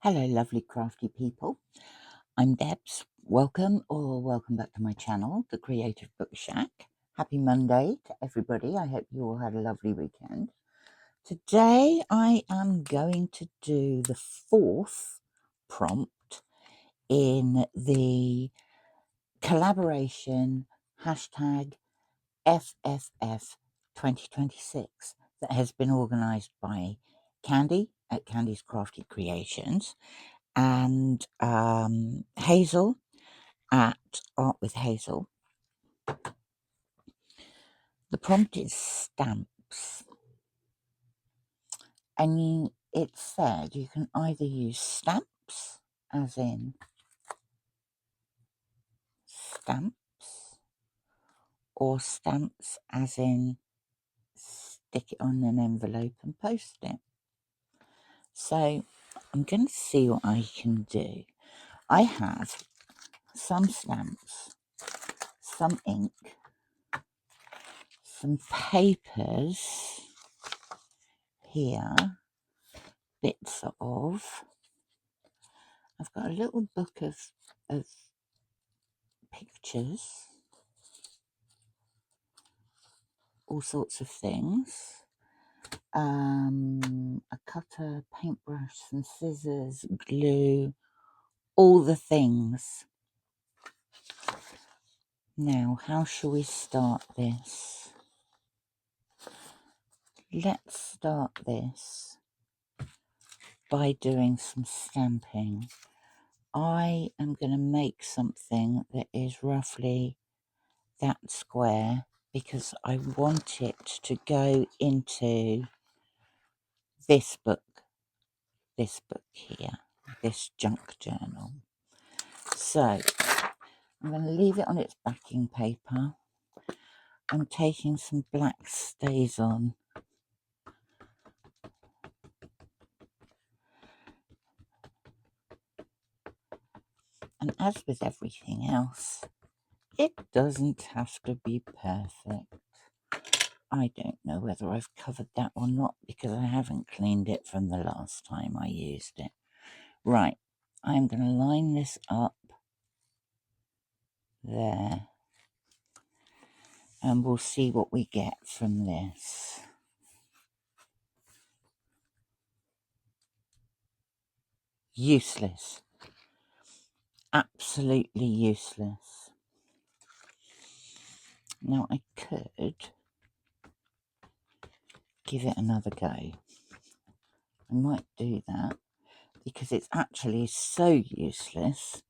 Hello, lovely crafty people. I'm Debs. Welcome back to my channel, The Creative Book Shack. Happy Monday to everybody. I hope you all had a lovely weekend. Today I am going to do the fourth prompt in the collaboration hashtag FFF 2026 that has been organised by Candy at Candy's Crafty Creations and Hazel at Art with Hazel. The prompt is stamps, and it said you can either use stamps, as in stamps, or stamps as in stick it on an envelope and post it. So I'm going to see what I can do. I have some stamps, some ink, some papers here, bits of. I've got a little book of pictures, all sorts of things. A cutter, paintbrush, some scissors, glue, all the things. Now, how shall we start this? Let's start this by doing some stamping. I am going to make something that is roughly that square because I want it to go into this book here, this junk journal. So I'm going to leave it on its backing paper. I'm taking some black StazOn. And as with everything else, it doesn't have to be perfect. I don't know whether I've covered that or not because I haven't cleaned it from the last time I used it. Right, I'm going to line this up there and we'll see what we get from this. Useless. Absolutely useless. Now I could give it another go. I might do that because it's actually so useless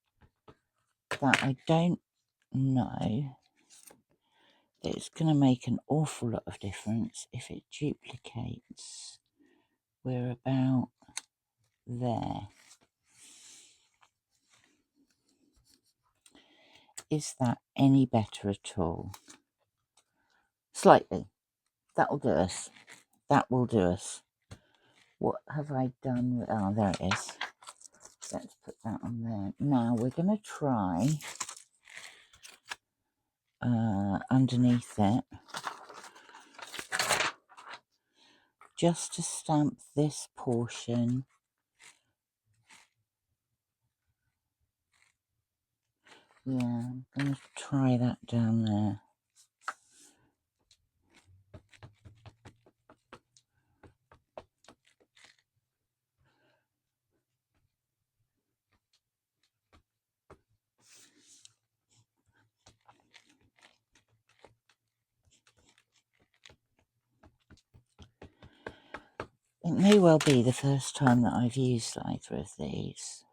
that I don't know that it's going to make an awful lot of difference if it duplicates. We're about there. Is that any better at all? Slightly. That'll do us. That will do us. What have I done? Oh, there it is. Let's put that on there. Now we're going to try underneath it just to stamp this portion. Yeah, I'm going to try that down there. It may well be the first time that I've used either of these.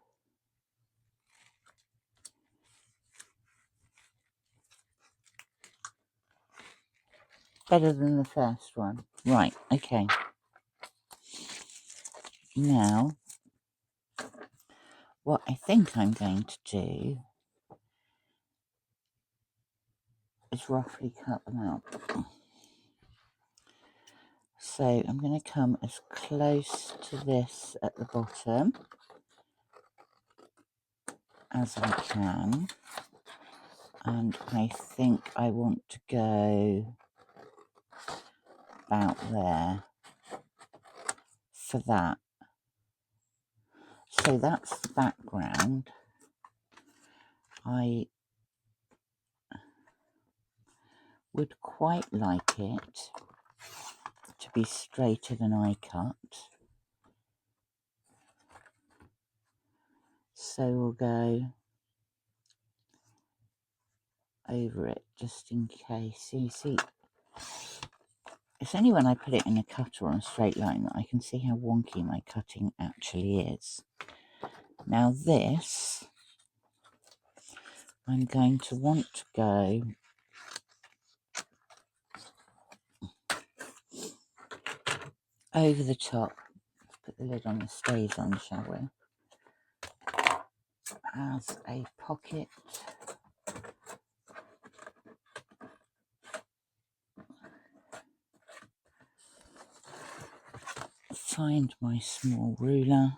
Better than the first one. Right, okay. Now, what I think I'm going to do is roughly cut them out. So I'm going to come as close to this at the bottom as I can. And I think I want to go about there for that. So that's the background. I would quite like it to be straighter than I cut. So we'll go over it just in case. You see, it's only when I put it in a cutter on a straight line that I can see how wonky my cutting actually is. Now this, I'm going to want to go over the top. Let's put the lid on the stays on, shall we? As a pocket. Find my small ruler.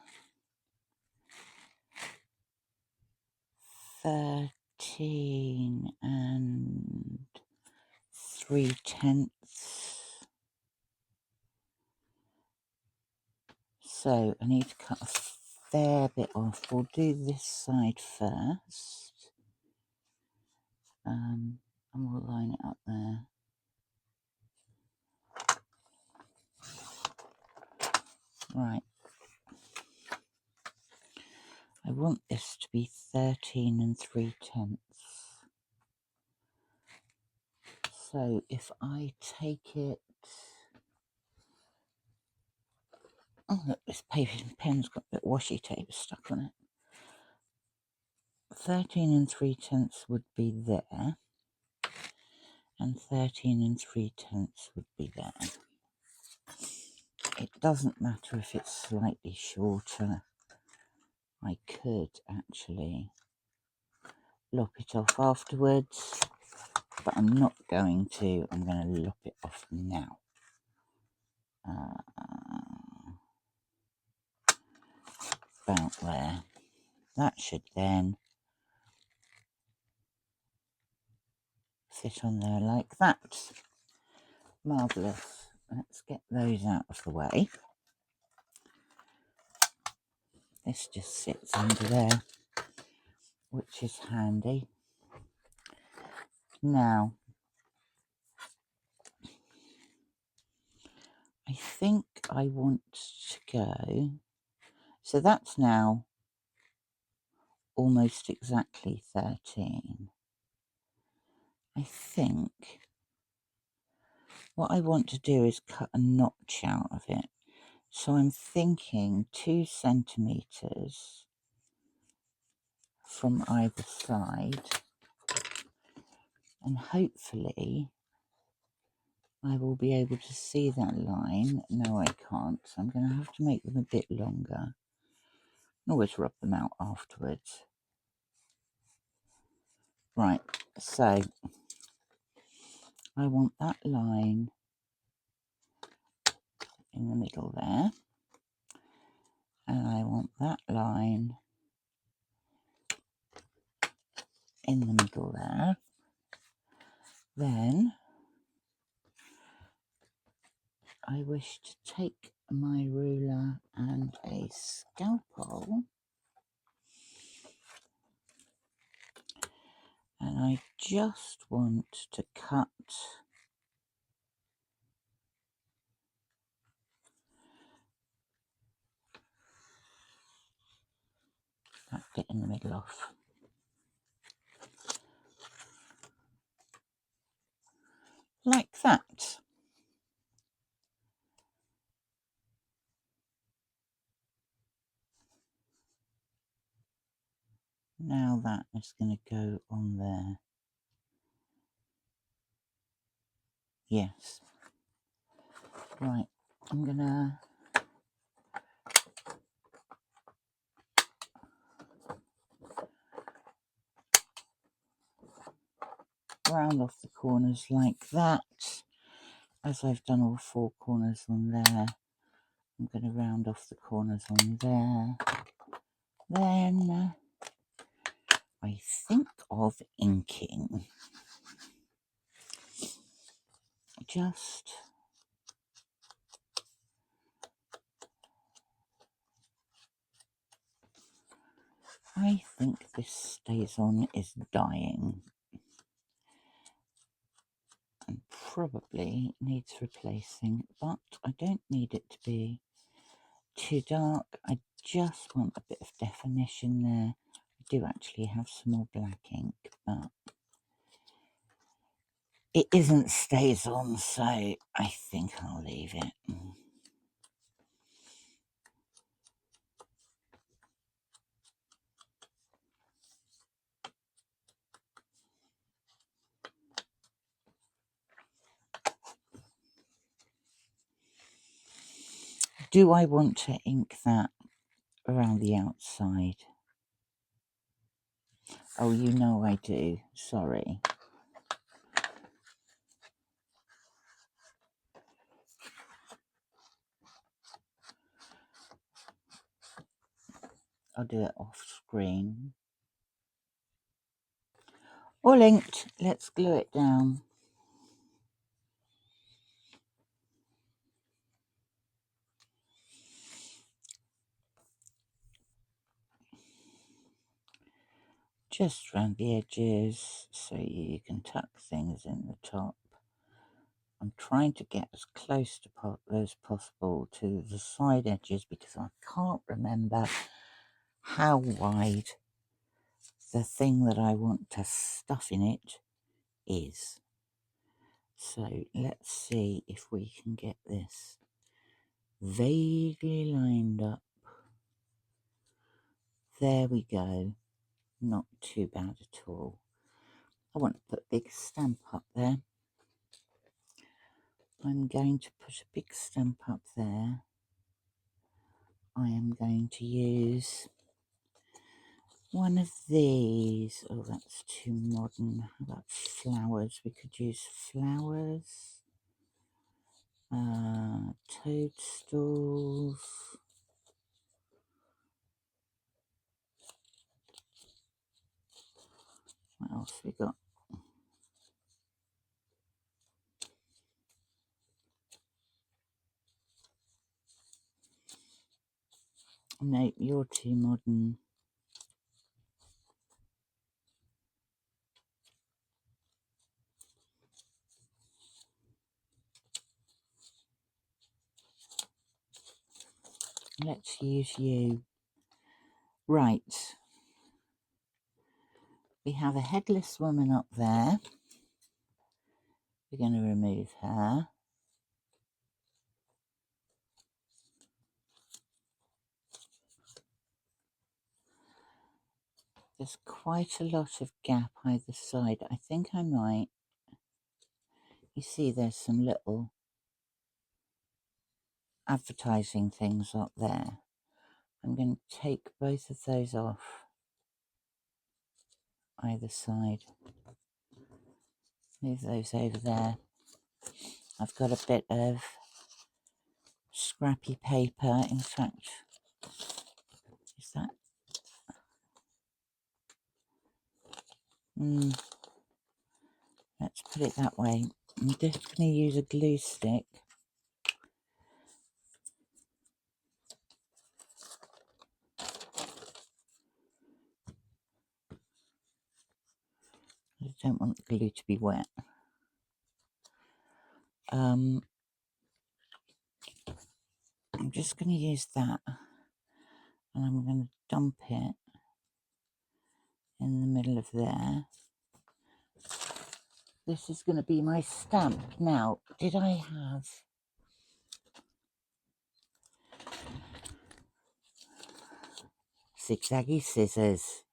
13 3/10. So I need to cut a fair bit off. We'll do this side first. And we'll line it up there. Right. I want this to be 13 3/10. So if I take it, oh look, this pen's got a bit of washi tape stuck on it. 13 3/10 would be there, and 13 3/10 would be there. It doesn't matter if it's slightly shorter. I could actually lop it off afterwards, but I'm not going to. I'm going to lop it off now. About there. That should then sit on there like that. Marvellous. Let's get those out of the way. This just sits under there, which is handy. Now, I think I want to go, so that's now almost exactly 13. I think what I want to do is cut a notch out of it. So I'm thinking 2 centimetres from either side, and hopefully I will be able to see that line. No, I can't, so I'm going to have to make them a bit longer. Always rub them out afterwards. Right, so I want that line in the middle there, and I want that line in the middle there. Then I wish to take my ruler and a scalpel, and I just want to cut that bit in the middle off. Like that. Now that is going to go on there. Yes. Right, I'm going to round off the corners like that. As I've done all 4 corners on there, I'm going to round off the corners on there. Then I think of inking. Just I think this stays on is dying and probably needs replacing, but I don't need it to be too dark. I just want a bit of definition there. I do actually have some more black ink, but it isn't stays on, so I think I'll leave it. Do I want to ink that around the outside? Oh, you know I do. Sorry. I'll do it off screen. All inked. Let's glue it down. Just around the edges so you can tuck things in the top. I'm trying to get as close to as possible to the side edges because I can't remember how wide the thing that I want to stuff in it is. So let's see if we can get this vaguely lined up. There we go. Not too bad at all. I want to put a big stamp up there. I'm going to put a big stamp up there. I am going to use one of these. Oh, that's too modern. How about flowers? We could use flowers. Toadstools. What else we got? No, you're too modern. Let's use you. Right. We have a headless woman up there. We're going to remove her. There's quite a lot of gap either side. I think I might. You see there's some little advertising things up there. I'm going to take both of those off either side. Move those over there. I've got a bit of scrappy paper. In fact, is that? Let's put it that way. I'm just going to use a glue stick. I don't want the glue to be wet. I'm just going to use that, and I'm going to dump it in the middle of there. This is going to be my stamp. Now, did I have zigzaggy scissors?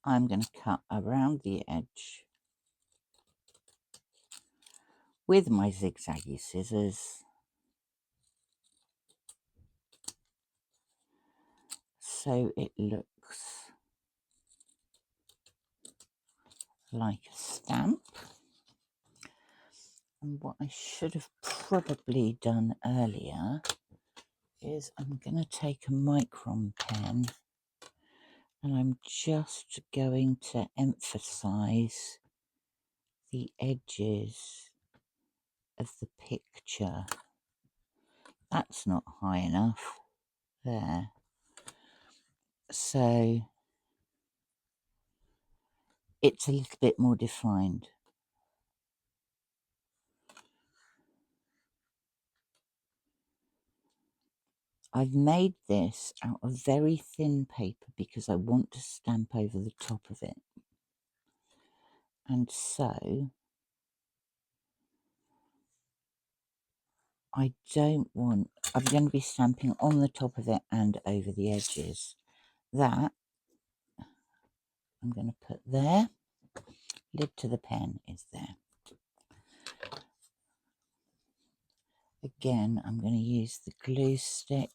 I'm going to cut around the edge with my zigzaggy scissors so it looks like a stamp. And what I should have probably done earlier is I'm going to take a micron pen and I'm just going to emphasize the edges of the picture. That's not high enough. there. So it's a little bit more defined. I've made this out of very thin paper because I want to stamp over the top of it. And so I don't want, I'm going to be stamping on the top of it and over the edges. That I'm going to put there. Lid to the pen is there. Again, I'm going to use the glue stick.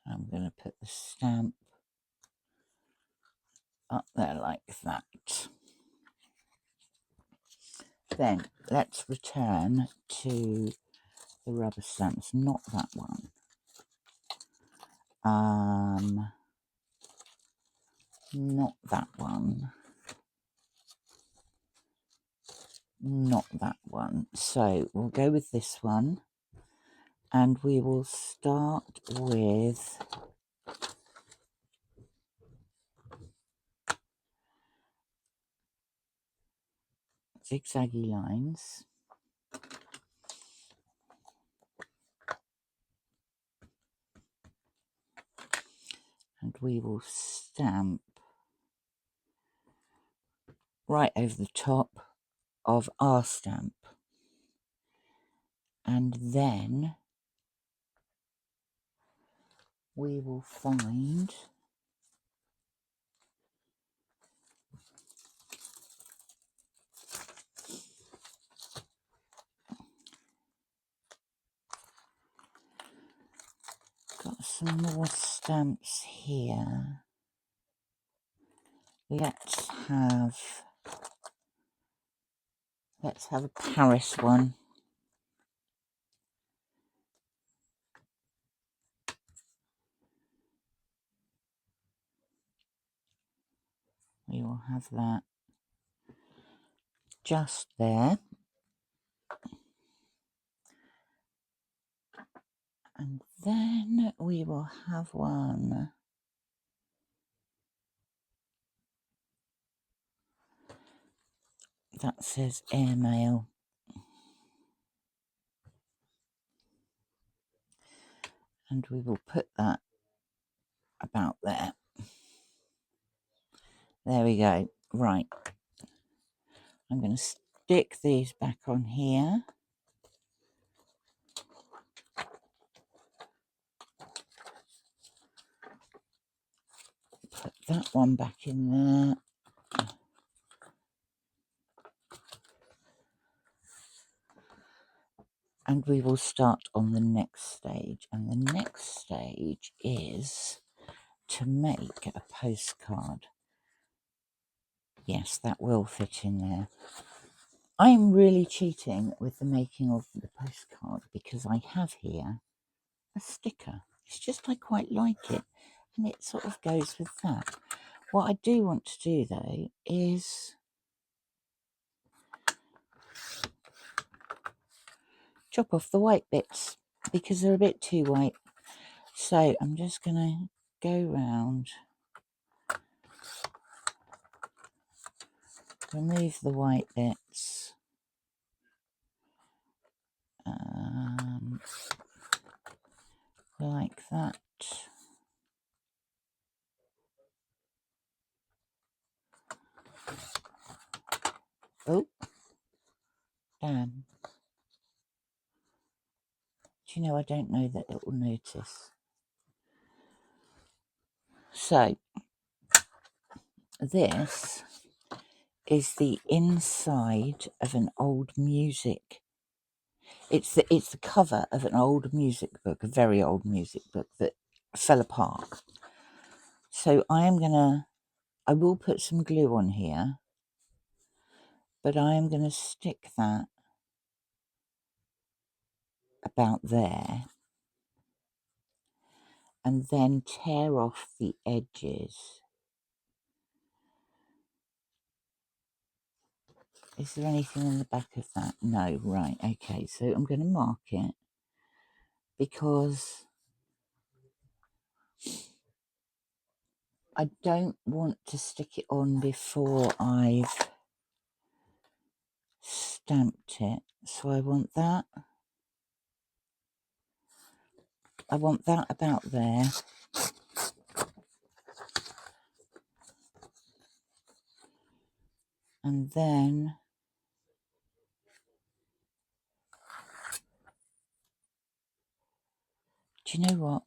I'm going to put the stamp up there like that. Then let's return to the rubber stamps, not that one. Not that one. Not that one. So we'll go with this one, and we will start with zigzaggy lines. And we will stamp right over the top of our stamp. And then we will find got some more stamps here. Let's have a Paris one. We will have that just there. And then we will have one that says airmail. And we will put that about there. There we go. Right. I'm going to stick these back on here. Put that one back in there. And we will start on the next stage. And the next stage is to make a postcard. Yes, that will fit in there. I'm really cheating with the making of the postcard because I have here a sticker. It's just I quite like it, and it sort of goes with that. What I do want to do though is chop off the white bits because they're a bit too white. So I'm just going to go round, remove the white bits, like that. Oh, damn. Do you know, I don't know that it will notice. So this is the inside of an old music. It's the cover of an old music book, a very old music book that fell apart. So I will put some glue on here, but I am going to stick that about there and then tear off the edges. Is there anything on the back of that? No, right, okay, so I'm going to mark it because I don't want to stick it on before I've stamped it. So I want that about there. And then do you know what?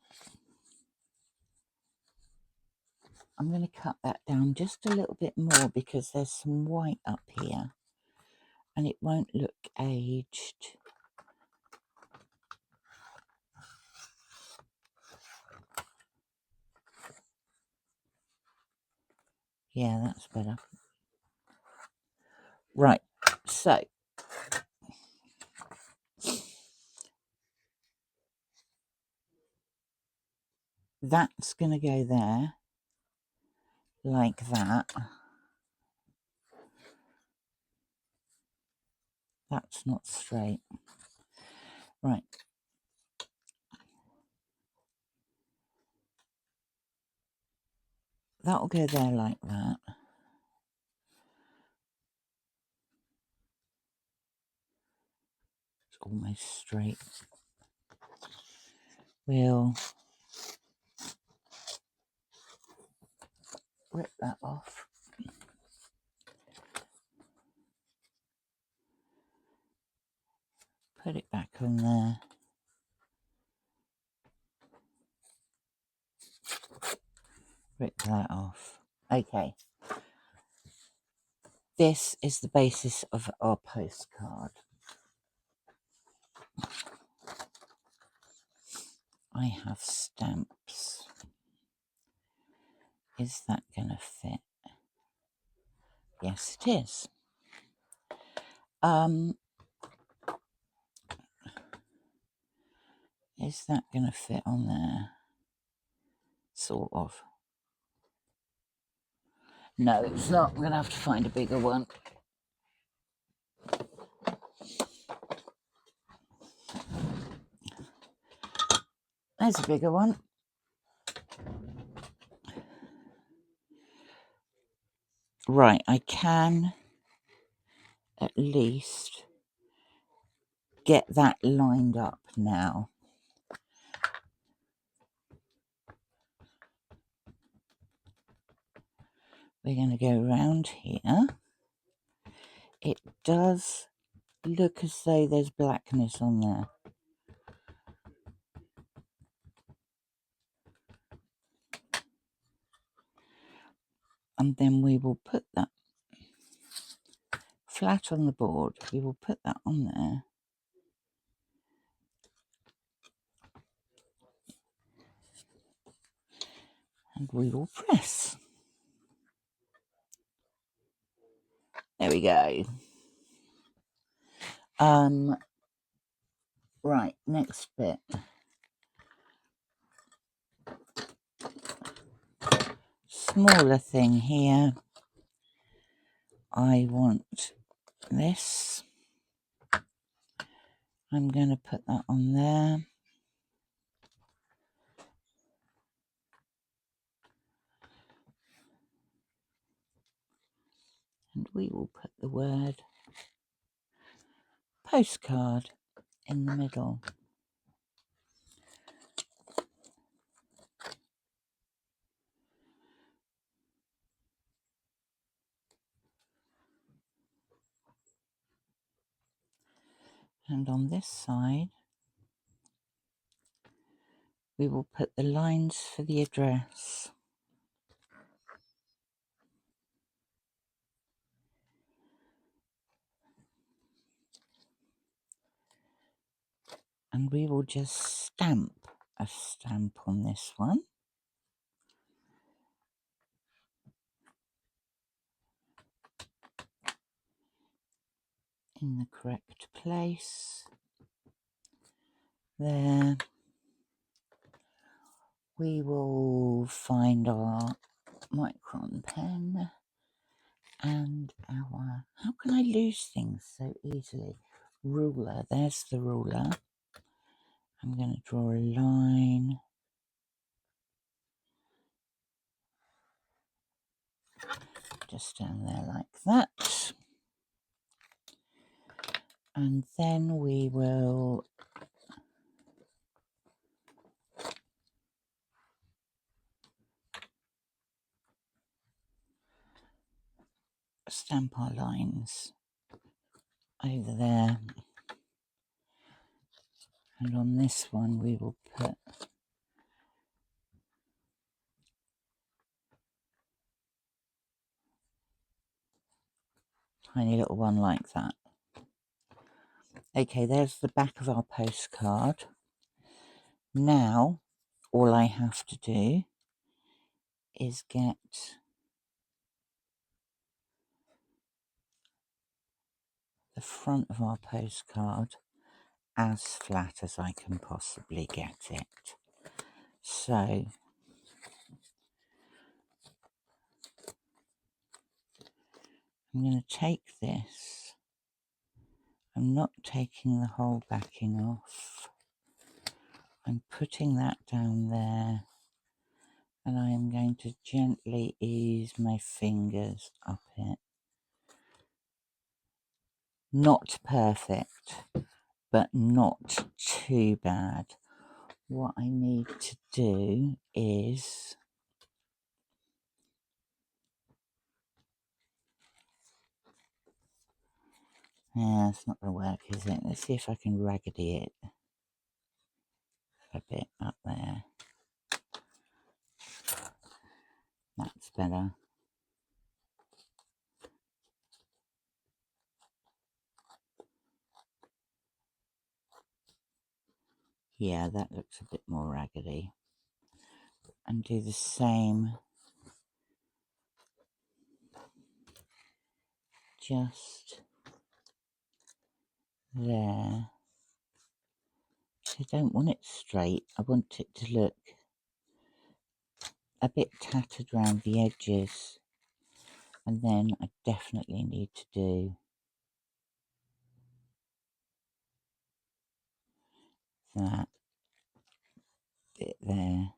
I'm going to cut that down just a little bit more because there's some white up here and it won't look aged. Yeah, that's better. Right, so that's going to go there like that. That's not straight. Right. That'll go there like that. It's almost straight. We'll rip that off. Put it back on there. Rip that off. Okay. This is the basis of our postcard. I have stamps. Is that going to fit? Yes, it is. Is that going to fit on there? Sort of. No, it's not. I'm going to have to find a bigger one. There's a bigger one. Right, I can at least get that lined up now. We're going to go around here. It does look as though there's blackness on there. And then we will put that flat on the board. We will put that on there. And we will press. There we go. Right, next bit. Smaller thing here. I want this. I'm going to put that on there. And we will put the word postcard in the middle. And on this side, we will put the lines for the address. And we will just stamp a stamp on this one. In the correct place. There. We will find our micron pen and our can I lose things so easily? Ruler, there's the ruler. I'm going to draw a line. Just down there like that. And then we will stamp our lines over there. And on this one we will put a tiny little one like that. Okay, there's the back of our postcard. Now all I have to do is get the front of our postcard as flat as I can possibly get it. So I'm going to take this. I'm not taking the whole backing off. I'm putting that down there, and I am going to gently ease my fingers up it. Not perfect, but not too bad. What I need to do is it's not going to work, is it? Let's see if I can raggedy it a bit up there. That's better. Yeah, that looks a bit more raggedy. And do the same just there. I don't want it straight. I want it to look a bit tattered around the edges. And then I definitely need to do that bit there.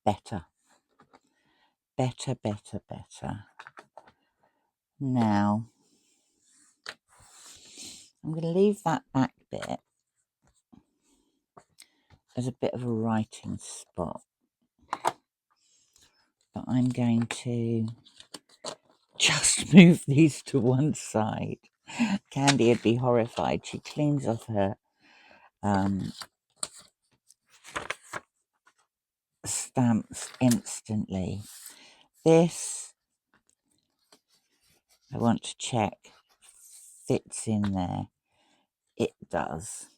Better. Better, better, better. Now, I'm going to leave that back bit as a bit of a writing spot. But I'm going to just move these to one side. Candy would be horrified. She cleans off her stamps instantly. This, I want to check, fits in there. It does.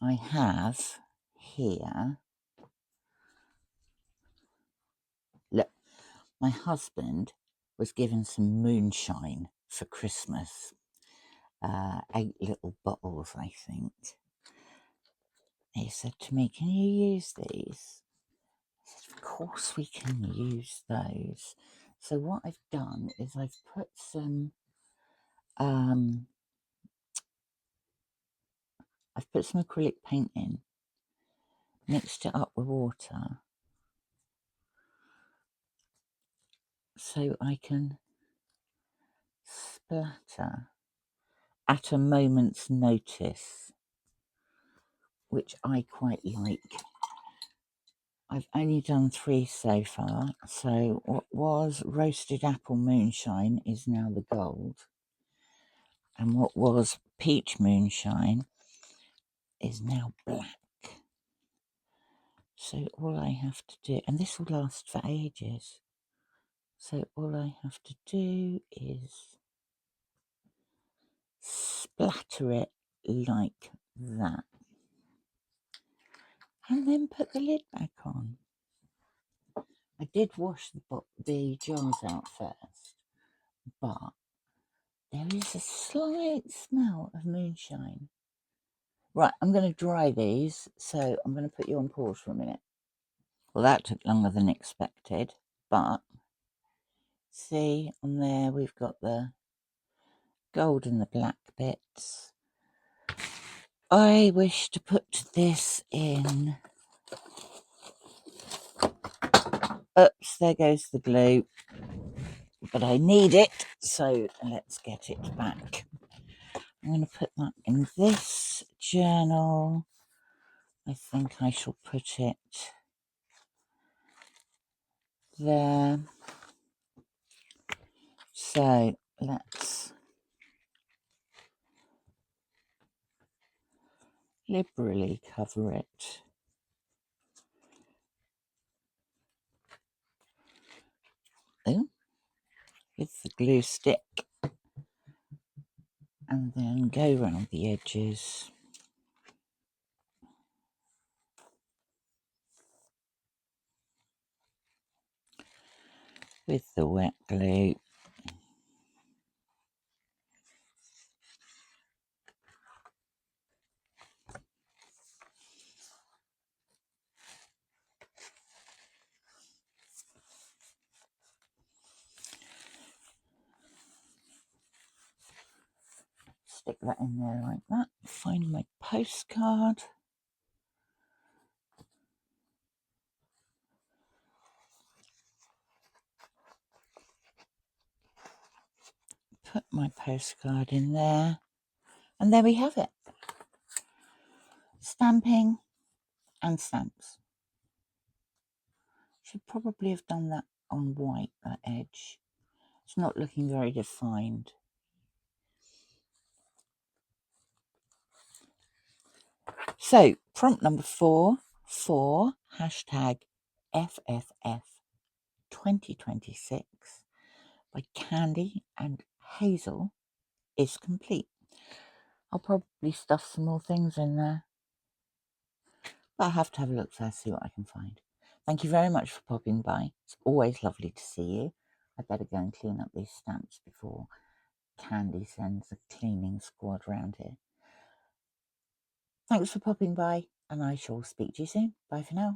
I have here, look, my husband was given some moonshine for Christmas. 8 little bottles, I think. He said to me, can you use these? I said, of course we can use those. So what I've done is I've put some acrylic paint in, mixed it up with water, so I can splatter at a moment's notice, which I quite like. I've only done 3 so far, so what was roasted apple moonshine is now the gold, and what was peach moonshine is now black. So all I have to do, and this will last for ages, so all I have to do is splatter it like that, and then put the lid back on. I did wash the jars out first, but there is a slight smell of moonshine Right, I'm going to dry these, so I'm going to put you on pause for a minute. Well, that took longer than expected, but see on there we've got the gold and the black bits. I wish to put this in. Oops, there goes the glue, but I need it, so let's get it back. I'm going to put that in this journal. I think I shall put it there. So let's liberally cover it. With the glue stick, and then go around the edges. With the wet glue. Stick that in there like that. Find my postcard. Put my postcard in there. And there we have it. Stamping and stamps. Should probably have done that on white, that edge. It's not looking very defined. So, prompt number 4 for hashtag FFF 2026 by Candy and Hazel is complete. I'll probably stuff some more things in there, but I have to have a look first, see what I can find. Thank you very much for popping by. It's always lovely to see you. I better go and clean up these stamps before Candy sends a cleaning squad round here. Thanks for popping by, and I shall speak to you soon. Bye for now.